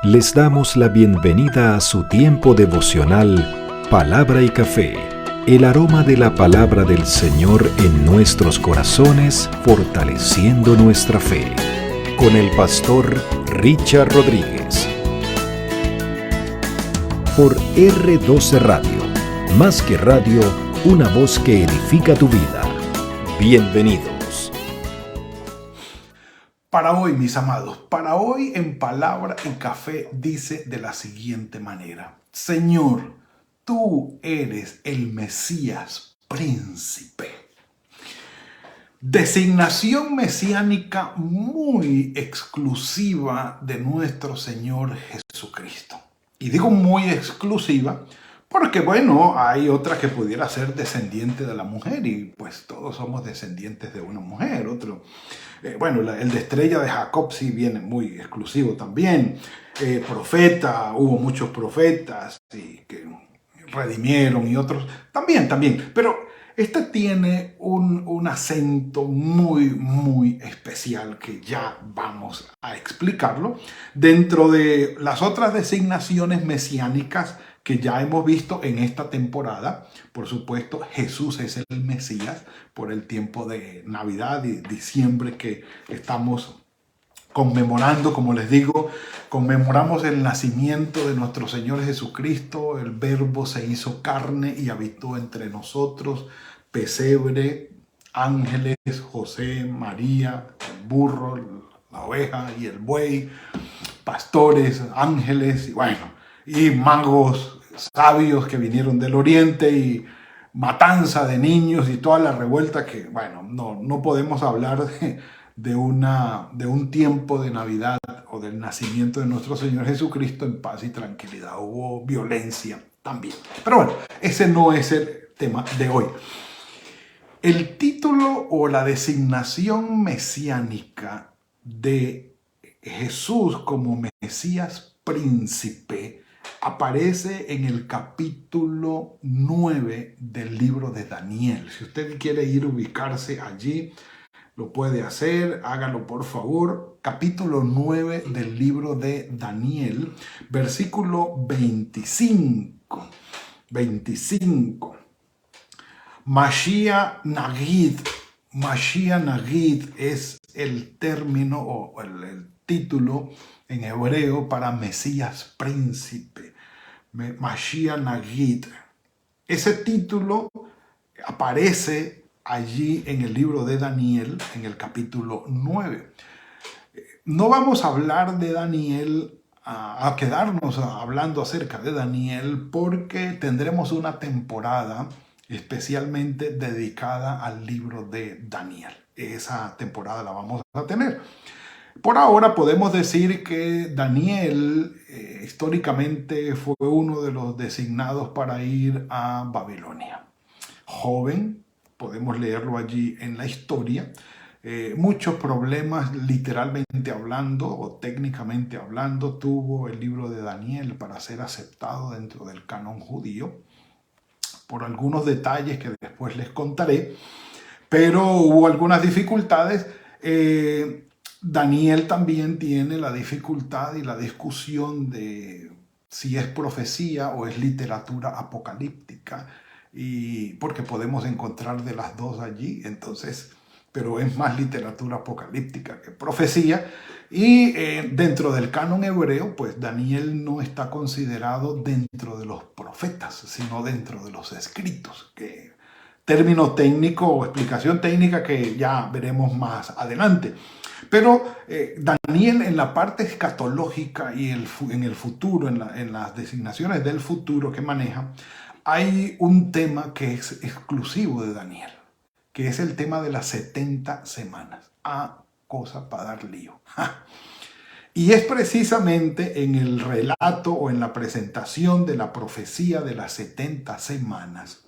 Les damos la bienvenida a su tiempo devocional Palabra y Café, el aroma de la palabra del Señor en nuestros corazones, fortaleciendo nuestra fe. Con el pastor Richard Rodríguez. Por R12 Radio, más que radio, una voz que edifica tu vida. Bienvenidos. Para hoy, mis amados, para hoy en Palabra y Café dice de la siguiente manera: Señor, tú eres el Mesías príncipe. Designación mesiánica muy exclusiva de nuestro Señor Jesucristo. Y digo muy exclusiva porque, bueno, hay otra que pudiera ser descendiente de la mujer y pues todos somos descendientes de una mujer. Otro, el de estrella de Jacob sí viene muy exclusivo también. Profeta, hubo muchos profetas que redimieron y otros también. Pero este tiene un acento muy especial que ya vamos a explicarlo dentro de las otras designaciones mesiánicas que ya hemos visto en esta temporada. Por supuesto, Jesús es el Mesías por el tiempo de Navidad y diciembre que estamos conmemorando. Como les digo, conmemoramos el nacimiento de nuestro Señor Jesucristo. El Verbo se hizo carne y habitó entre nosotros. Pesebre, ángeles, José, María, el burro, la oveja y el buey, pastores, ángeles, y magos sabios que vinieron del oriente y matanza de niños y toda la revuelta que, no podemos hablar de un tiempo de Navidad o del nacimiento de nuestro Señor Jesucristo en paz y tranquilidad. Hubo violencia también. Pero bueno, ese no es el tema de hoy. El título o la designación mesiánica de Jesús como Mesías príncipe aparece en el capítulo 9 del libro de Daniel. Si usted quiere ir a ubicarse allí, lo puede hacer, hágalo por favor. Capítulo 9 del libro de Daniel, versículo 25. Mashiach Nagid. Mashiach Nagid es el término o el título en hebreo para Mesías príncipe. Mashiach Nagid. Ese título aparece allí en el libro de Daniel, en el capítulo 9. No vamos a hablar de Daniel, a quedarnos hablando acerca de Daniel, porque tendremos una temporada especialmente dedicada al libro de Daniel. Esa temporada la vamos a tener. Por ahora podemos decir que Daniel históricamente fue uno de los designados para ir a Babilonia. Joven, podemos leerlo allí en la historia. Muchos problemas literalmente hablando o técnicamente hablando tuvo el libro de Daniel para ser aceptado dentro del canon judío, por algunos detalles que después les contaré, pero hubo algunas dificultades. Daniel también tiene la dificultad y la discusión de si es profecía o es literatura apocalíptica, y porque podemos encontrar de las dos allí, entonces, pero es más literatura apocalíptica que profecía. Y dentro del canon hebreo, pues Daniel no está considerado dentro de los profetas, sino dentro de los escritos, que término técnico o explicación técnica que ya veremos más adelante. Pero Daniel, en la parte escatológica y en el futuro, en las designaciones del futuro que maneja, hay un tema que es exclusivo de Daniel, que es el tema de las 70 semanas. Cosa para dar lío. Y es precisamente en el relato o en la presentación de la profecía de las 70 semanas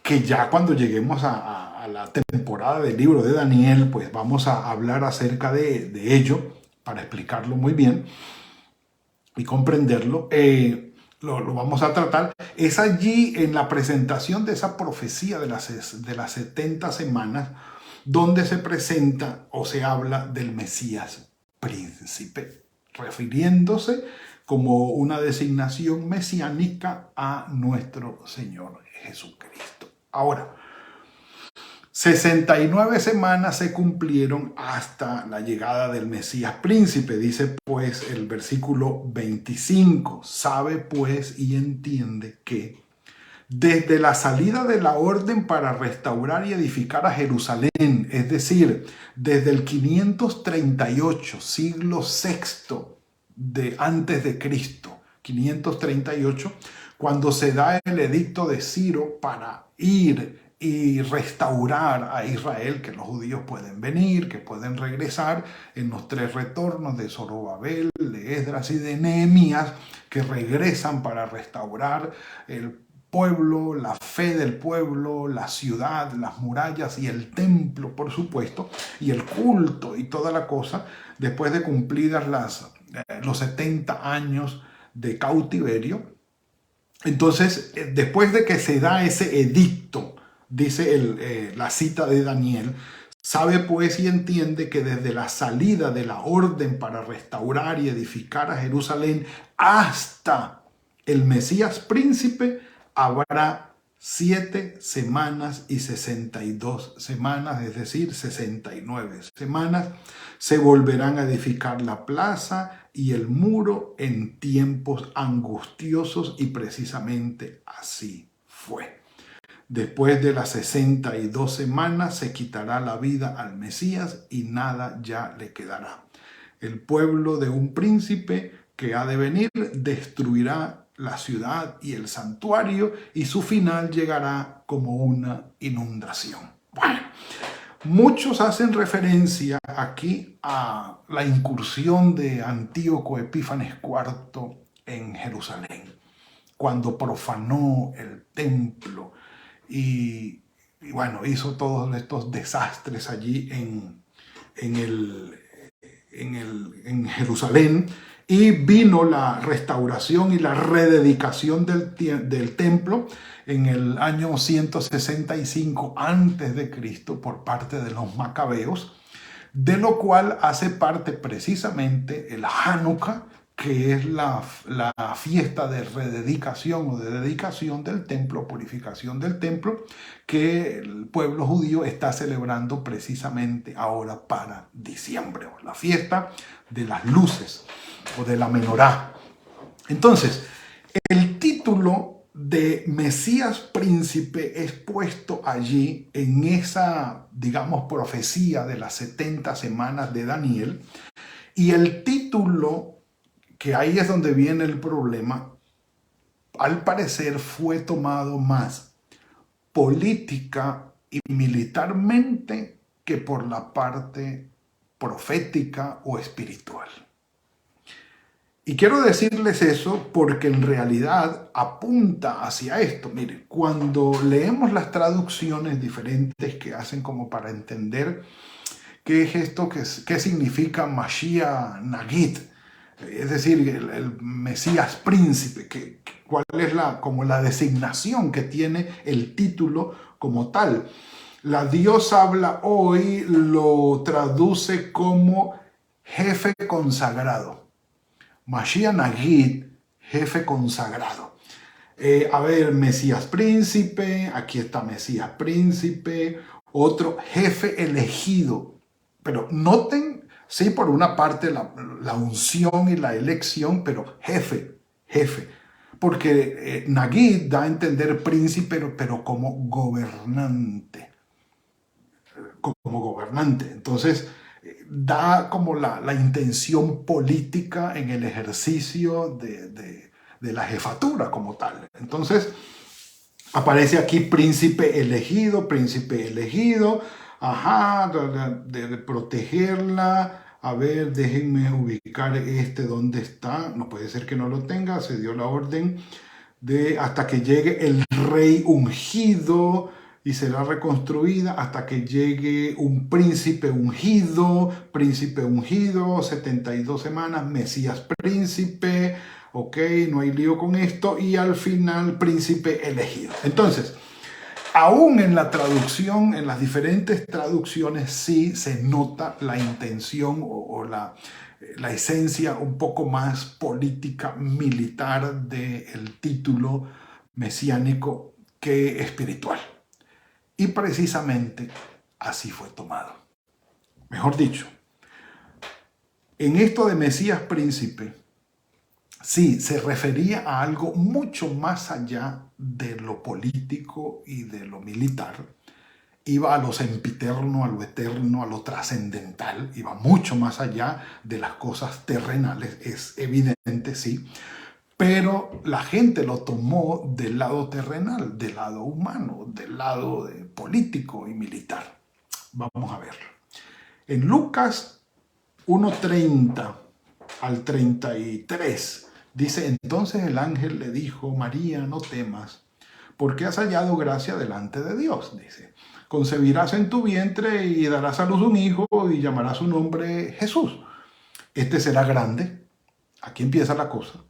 que ya cuando lleguemos a la temporada del libro de Daniel, pues vamos a hablar acerca de ello para explicarlo muy bien y comprenderlo. Lo vamos a tratar. Es allí en la presentación de esa profecía de las 70 semanas donde se presenta o se habla del Mesías príncipe. refiriéndose como una designación mesiánica a nuestro Señor Jesucristo. Ahora, 69 semanas se cumplieron hasta la llegada del Mesías príncipe. Dice pues el versículo 25, sabe pues y entiende que desde la salida de la orden para restaurar y edificar a Jerusalén, es decir, desde el 538, siglo VI de antes de Cristo, 538, cuando se da el edicto de Ciro para ir y restaurar a Israel, que los judíos pueden venir, que pueden regresar en los 3 retornos de Zorobabel, de Esdras y de Nehemías, que regresan para restaurar el pueblo, la fe del pueblo, la ciudad, las murallas y el templo, por supuesto, y el culto y toda la cosa, después de cumplidas los 70 años de cautiverio. Entonces, después de que se da ese edicto, dice la cita de Daniel, sabe pues y entiende que desde la salida de la orden para restaurar y edificar a Jerusalén hasta el Mesías príncipe habrá 7 semanas y 62 semanas, es decir, 69 semanas. Se volverán a edificar la plaza y el muro en tiempos angustiosos, y precisamente así fue. Después de las 62 semanas se quitará la vida al Mesías y nada ya le quedará. El pueblo de un príncipe que ha de venir destruirá la ciudad y el santuario, y su final llegará como una inundación. Bueno, muchos hacen referencia aquí a la incursión de Antíoco Epífanes IV en Jerusalén, cuando profanó el templo y bueno, hizo todos estos desastres allí en Jerusalén. Y vino la restauración y la rededicación del templo en el año 165 a.C. por parte de los macabeos, de lo cual hace parte precisamente el Hanukkah, que es la fiesta de rededicación o de dedicación del templo, purificación del templo, que el pueblo judío está celebrando precisamente ahora para diciembre, o la fiesta de las luces o de la menorá. Entonces, el título de Mesías príncipe es puesto allí en esa, digamos, profecía de las 70 semanas de Daniel, y el título, que ahí es donde viene el problema, al parecer fue tomado más política y militarmente que por la parte profética o espiritual. Y quiero decirles eso porque en realidad apunta hacia esto. Mire, cuando leemos las traducciones diferentes que hacen como para entender qué es esto, qué significa Mashiach Nagid, es decir, el Mesías príncipe, cuál es como la designación que tiene el título como tal. La Dios habla hoy lo traduce como jefe consagrado. Mashiach Nagid, jefe consagrado. Mesías príncipe, aquí está Mesías príncipe, otro jefe elegido. Pero noten, sí, por una parte la unción y la elección, pero jefe. Porque Nagid da a entender príncipe, pero como gobernante. Entonces, da como la intención política en el ejercicio de la jefatura como tal. Entonces, aparece aquí príncipe elegido, de protegerla. A ver, déjenme ubicar dónde está. No puede ser que no lo tenga. Se dio la orden hasta que llegue el rey ungido, y será reconstruida hasta que llegue un príncipe ungido, 72 semanas, Mesías príncipe, ok, no hay lío con esto, y al final príncipe elegido. Entonces, aún en la traducción, en las diferentes traducciones, sí se nota la intención o la esencia un poco más política, militar del título mesiánico que espiritual. Y precisamente así fue tomado. Mejor dicho, en esto de Mesías príncipe, sí, se refería a algo mucho más allá de lo político y de lo militar. Iba a lo sempiterno, a lo eterno, a lo trascendental. Iba mucho más allá de las cosas terrenales, es evidente, sí. Pero la gente lo tomó del lado terrenal, del lado humano, del lado político y militar. Vamos a verlo. En Lucas 1:30 al 33 dice: entonces el ángel le dijo: María, no temas, porque has hallado gracia delante de Dios. Dice: concebirás en tu vientre y darás a luz un hijo y llamarás su nombre Jesús. Este será grande, aquí empieza la cosa,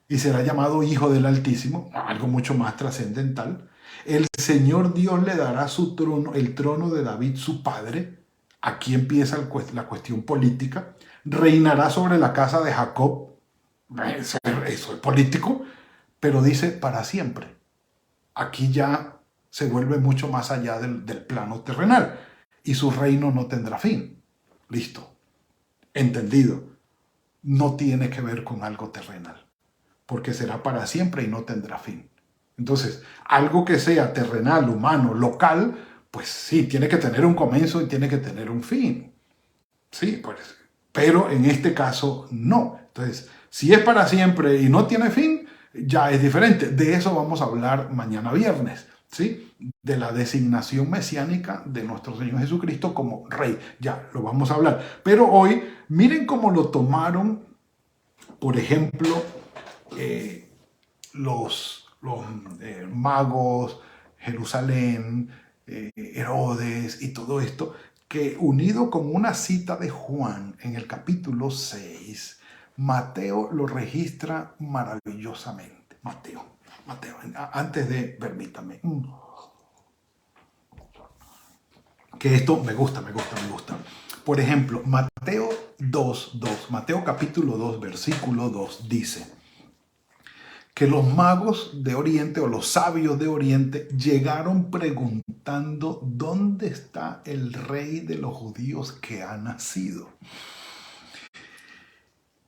y será llamado Hijo del Altísimo, algo mucho más trascendental. El Señor Dios le dará su trono, el trono de David, su padre. Aquí empieza la cuestión política. Reinará sobre la casa de Jacob. Eso es político, pero dice para siempre. Aquí ya se vuelve mucho más allá del plano terrenal. Y su reino no tendrá fin. Listo. Entendido. No tiene que ver con algo terrenal, porque será para siempre y no tendrá fin. Entonces, algo que sea terrenal, humano, local, pues sí, tiene que tener un comienzo y tiene que tener un fin. Sí, pues, pero en este caso no. Entonces, si es para siempre y no tiene fin, ya es diferente. De eso vamos a hablar mañana viernes, ¿sí? De la designación mesiánica de nuestro Señor Jesucristo como Rey. Ya lo vamos a hablar. Pero hoy, miren cómo lo tomaron, por ejemplo, los magos, Jerusalén, Herodes y todo esto, que unido con una cita de Juan en el capítulo 6, Mateo lo registra maravillosamente. Mateo, antes de, permítame, que esto me gusta. Por ejemplo, Mateo 2:2, Mateo capítulo 2, versículo 2 dice que los magos de Oriente o los sabios de Oriente llegaron preguntando: ¿dónde está el rey de los judíos que ha nacido?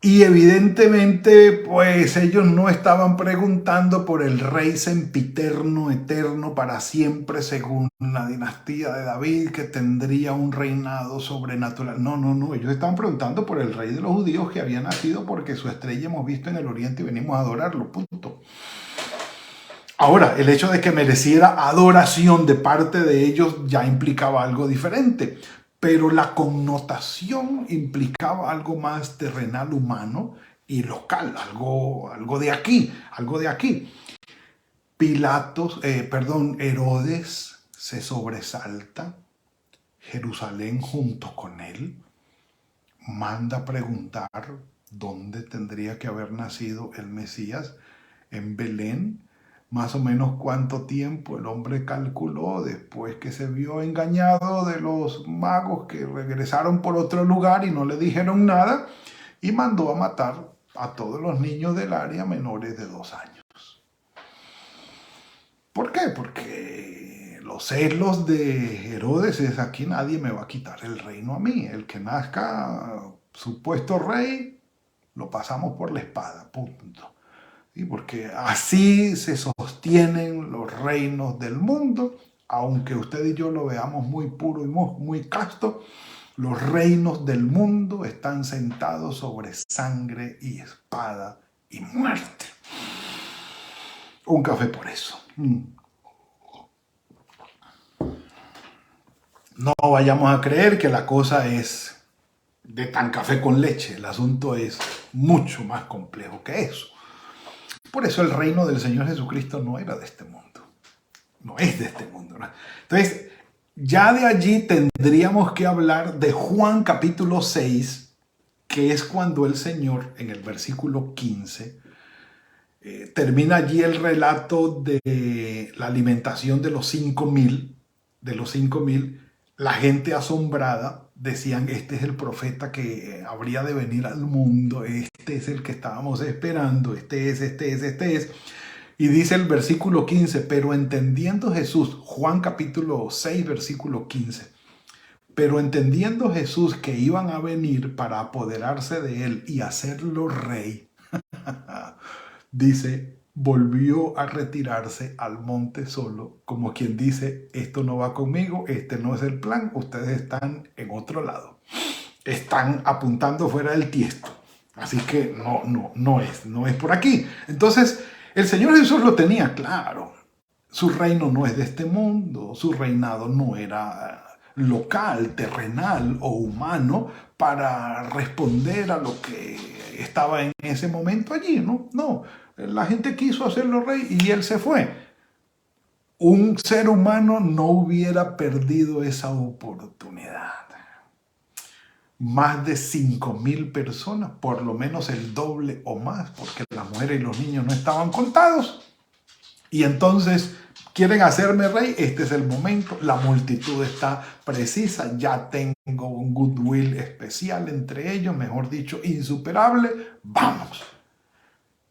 Y evidentemente, pues ellos no estaban preguntando por el rey sempiterno, eterno, para siempre, según la dinastía de David, que tendría un reinado sobrenatural. No. Ellos estaban preguntando por el rey de los judíos que había nacido, porque su estrella hemos visto en el oriente y venimos a adorarlo, punto. Ahora, el hecho de que mereciera adoración de parte de ellos ya implicaba algo diferente. Pero la connotación implicaba algo más terrenal, humano y local, algo de aquí. Herodes se sobresalta, Jerusalén junto con él, manda preguntar dónde tendría que haber nacido el Mesías, en Belén. Más o menos cuánto tiempo el hombre calculó después que se vio engañado de los magos que regresaron por otro lugar y no le dijeron nada, y mandó a matar a todos los niños del área menores de 2 años. ¿Por qué? Porque los celos de Herodes es: aquí nadie me va a quitar el reino a mí. El que nazca supuesto rey, lo pasamos por la espada, punto. ¿Sí? Porque así se sostienen los reinos del mundo, aunque usted y yo lo veamos muy puro y muy casto. Los reinos del mundo están sentados sobre sangre y espada y muerte. Un café por eso. No vayamos a creer que la cosa es de tan café con leche. El asunto es mucho más complejo que eso. Por eso el reino del Señor Jesucristo no era de este mundo. No es de este mundo, ¿no? Entonces, ya de allí tendríamos que hablar de Juan capítulo 6, que es cuando el Señor, en el versículo 15, termina allí el relato de la alimentación de los 5,000, la gente asombrada, decían, este es el profeta que habría de venir al mundo, este es el que estábamos esperando, este es. Y dice el versículo 15, pero entendiendo Jesús, Juan capítulo 6, versículo 15, pero entendiendo Jesús que iban a venir para apoderarse de él y hacerlo rey, dice, volvió a retirarse al monte solo, como quien dice, esto no va conmigo, este no es el plan, ustedes están en otro lado, están apuntando fuera del tiesto, así que no es por aquí. Entonces, el Señor Jesús lo tenía claro, su reino no es de este mundo, su reinado no era local, terrenal o humano para responder a lo que estaba en ese momento allí, no, la gente quiso hacerlo rey y él se fue. Un ser humano no hubiera perdido esa oportunidad. Más de 5,000 personas, por lo menos el doble o más, porque las mujeres y los niños no estaban contados. Y entonces, ¿quieren hacerme rey? Este es el momento, la multitud está precisa, ya tengo un goodwill especial entre ellos, mejor dicho, insuperable, vamos.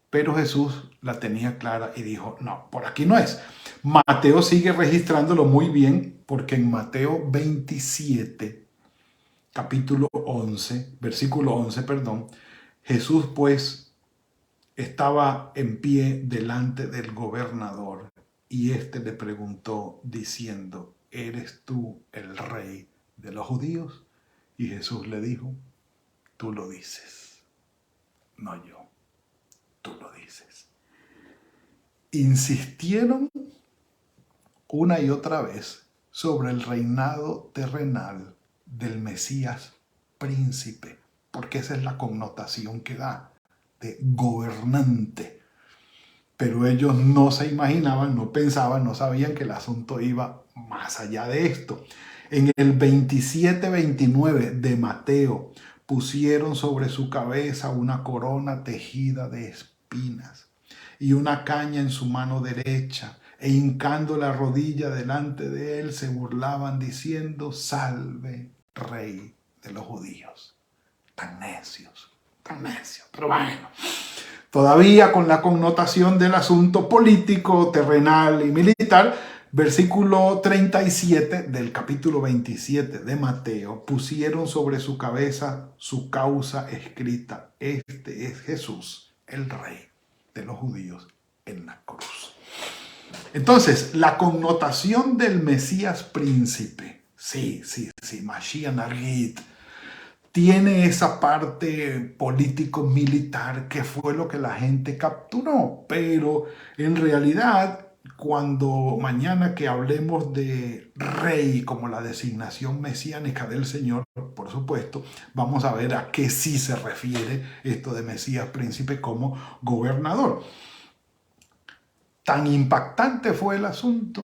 Pero Jesús la tenía clara y dijo, no, por aquí no es. Mateo sigue registrándolo muy bien, porque en Mateo 27, capítulo 11, versículo 11, perdón, Jesús pues estaba en pie delante del gobernador y éste le preguntó diciendo, ¿eres tú el rey de los judíos? Y Jesús le dijo, tú lo dices, no yo, tú lo dices. Insistieron una y otra vez sobre el reinado terrenal del Mesías príncipe, porque esa es la connotación que da de gobernante. Pero ellos no se imaginaban, no pensaban, no sabían que el asunto iba más allá de esto. En el 27-29 de Mateo pusieron sobre su cabeza una corona tejida de espinas y una caña en su mano derecha, e hincando la rodilla delante de él se burlaban diciendo, salve, rey de los judíos. Tan necios, pero bueno. Todavía con la connotación del asunto político, terrenal y militar, versículo 37 del capítulo 27 de Mateo, pusieron sobre su cabeza su causa escrita, este es Jesús, el rey de los judíos en la cruz. Entonces, la connotación del Mesías príncipe, sí, Mashiach Nagid, tiene esa parte político-militar que fue lo que la gente capturó, pero en realidad cuando mañana que hablemos de rey como la designación mesiánica del Señor, por supuesto, vamos a ver a qué sí se refiere esto de Mesías príncipe como gobernador. Tan impactante fue el asunto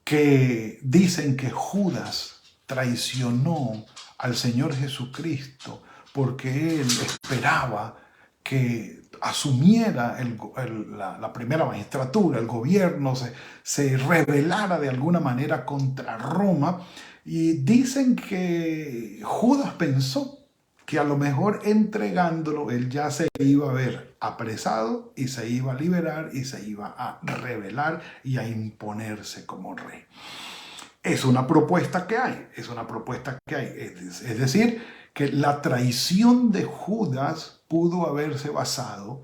que dicen que Judas traicionó al Señor Jesucristo porque él esperaba que asumiera la primera magistratura, el gobierno, se rebelara de alguna manera contra Roma, y dicen que Judas pensó que a lo mejor entregándolo él ya se iba a ver apresado y se iba a liberar y se iba a rebelar y a imponerse como rey. Es una propuesta que hay, es decir, que la traición de Judas pudo haberse basado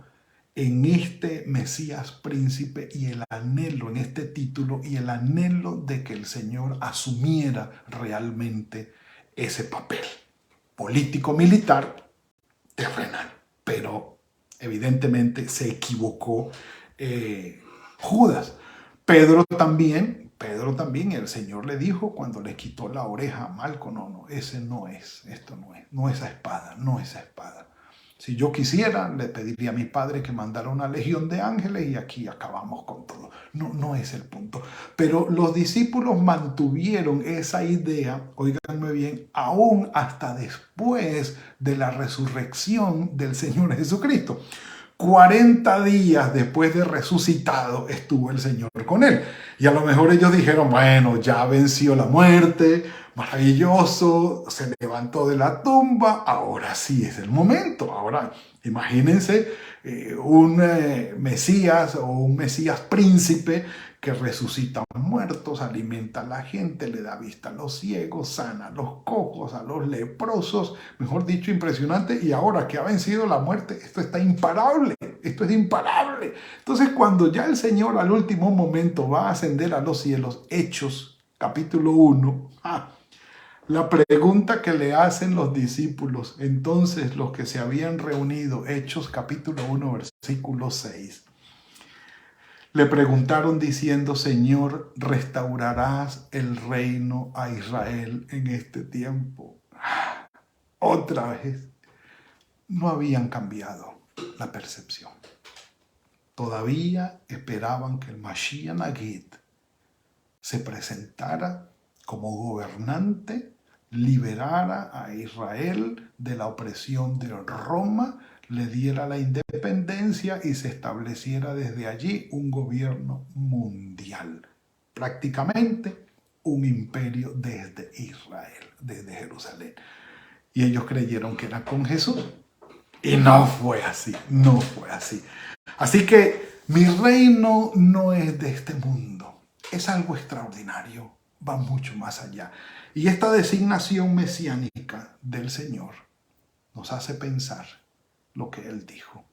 en este Mesías príncipe y el anhelo, en este título y el anhelo de que el Señor asumiera realmente ese papel político-militar terrenal. Pero evidentemente se equivocó Judas. Pedro también, el Señor le dijo cuando le quitó la oreja a Malco, no, ese no es, esto no esa espada. Si yo quisiera, le pediría a mi padre que mandara una legión de ángeles y aquí acabamos con todo. No es el punto. Pero los discípulos mantuvieron esa idea, óiganme bien, aún hasta después de la resurrección del Señor Jesucristo. 40 días después de resucitado estuvo el Señor con él. Y a lo mejor ellos dijeron, bueno, ya venció la muerte, maravilloso, se levantó de la tumba, ahora sí es el momento. Ahora, imagínense un Mesías o un Mesías príncipe que resucita a muertos, alimenta a la gente, le da vista a los ciegos, sana a los cojos, a los leprosos, mejor dicho, impresionante. Y ahora que ha vencido la muerte, esto está imparable, esto es imparable. Entonces, cuando ya el Señor al último momento va a ascender a los cielos, Hechos, capítulo 1, la pregunta que le hacen los discípulos, entonces los que se habían reunido, Hechos, capítulo 1, versículo 6, le preguntaron diciendo, Señor, ¿restaurarás el reino a Israel en este tiempo? Otra vez, no habían cambiado la percepción. Todavía esperaban que el Mashiach Nagid se presentara como gobernante, liberara a Israel de la opresión de Roma, le diera la independencia y se estableciera desde allí un gobierno mundial. Prácticamente un imperio desde Israel, desde Jerusalén. Y ellos creyeron que era con Jesús. Y no fue así, no fue así. Así que mi reino no es de este mundo. Es algo extraordinario, va mucho más allá. Y esta designación mesiánica del Señor nos hace pensar lo que Él dijo.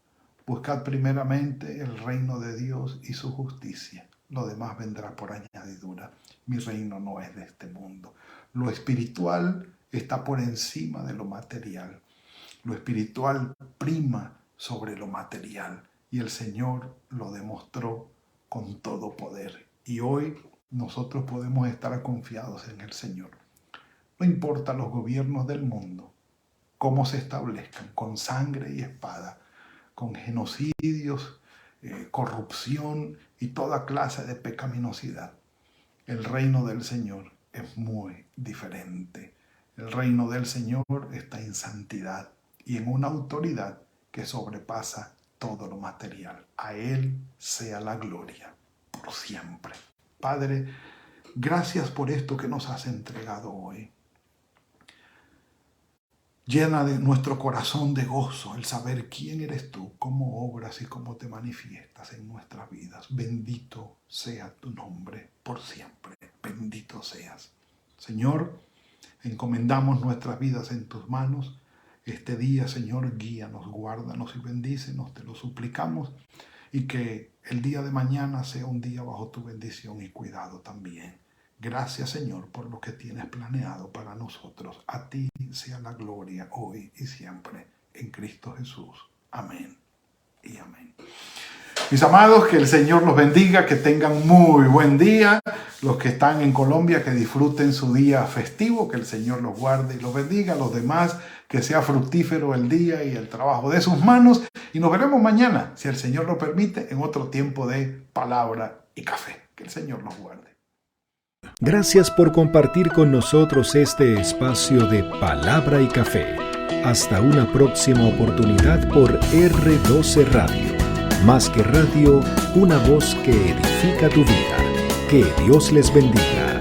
Buscad primeramente el reino de Dios y su justicia. Lo demás vendrá por añadidura. Mi reino no es de este mundo. Lo espiritual está por encima de lo material. Lo espiritual prima sobre lo material. Y el Señor lo demostró con todo poder. Y hoy nosotros podemos estar confiados en el Señor. No importa los gobiernos del mundo, cómo se establezcan, con sangre y espada, con genocidios, corrupción y toda clase de pecaminosidad. El reino del Señor es muy diferente. El reino del Señor está en santidad y en una autoridad que sobrepasa todo lo material. A Él sea la gloria por siempre. Padre, gracias por esto que nos has entregado hoy. Llena de nuestro corazón de gozo el saber quién eres tú, cómo obras y cómo te manifiestas en nuestras vidas. Bendito sea tu nombre por siempre. Bendito seas. Señor, encomendamos nuestras vidas en tus manos. Este día, Señor, guíanos, guárdanos y bendícenos, te lo suplicamos. Y que el día de mañana sea un día bajo tu bendición y cuidado también. Gracias, Señor, por lo que tienes planeado para nosotros. A ti sea la gloria hoy y siempre, en Cristo Jesús. Amén y amén. Mis amados, que el Señor los bendiga, que tengan muy buen día. Los que están en Colombia, que disfruten su día festivo, que el Señor los guarde y los bendiga. Los demás, que sea fructífero el día y el trabajo de sus manos. Y nos veremos mañana, si el Señor lo permite, en otro tiempo de palabra y café. Que el Señor los guarde. Gracias por compartir con nosotros este espacio de Palabra y Café. Hasta una próxima oportunidad por R12 Radio. Más que radio, una voz que edifica tu vida. Que Dios les bendiga.